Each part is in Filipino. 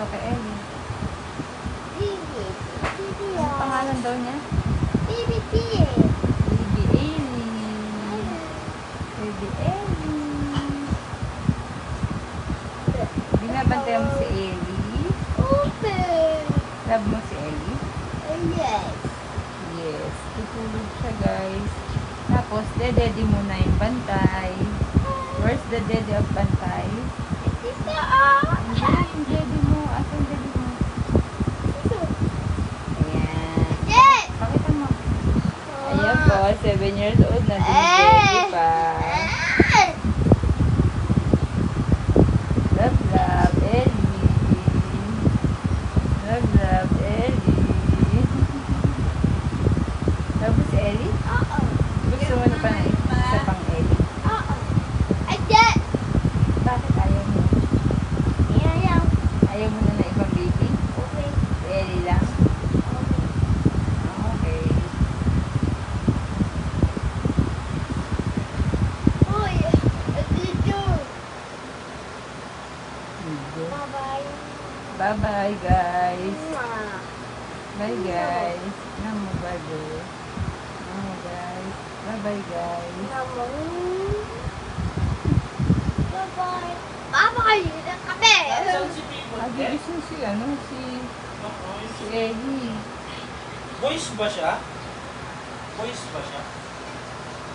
kay Ellie. Baby. Ano pangalan daw niya? Baby. Baby Ellie. Baby Ellie. Binabantayan mo si Ellie? Open. Love mo si Ellie? Yes. Yes. Tutulog siya, guys. Tapos, dedede muna yung bantay. Where's the dede of bantay? Ito Yung dede mo. Asa yung dede mo? Ayan. Yes. Pakita mo. Ayan po, 7 years old na din dede pa. Love, love, Ellie. Love, love, Ellie. Love mo si Ellie? Oo. Gusto mo na pa na isa pang Ellie? Oo. Ayan. Bakit ayaw mo? Ayaw. Ayaw mo na ibang baby? Okay. Si Ellie lang? Okay. Uy. Dito. Hindi. Bye-bye. Bye-bye, guys. Mwah. Bye, guys. Namo, bye-bye. Namo, guys. Bye-bye, guys. Bye-bye. Bye-bye. Kape. Nagigising si, si Ellie. Boys ba siya? Boys ba siya?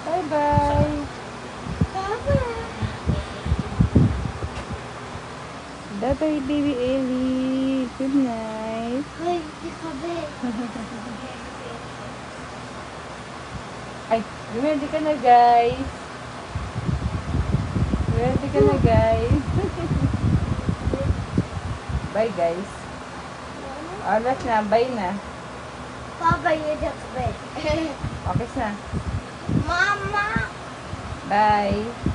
Bye-bye. Bye-bye. Bye-bye, baby Ellie. Good night. Ay, di kape. Ay, ready ka na, guys. Ready ka na, guys. Bye, guys. Oras na. Bye na. Bye-bye, di kape. Okay na. Mama. Bye.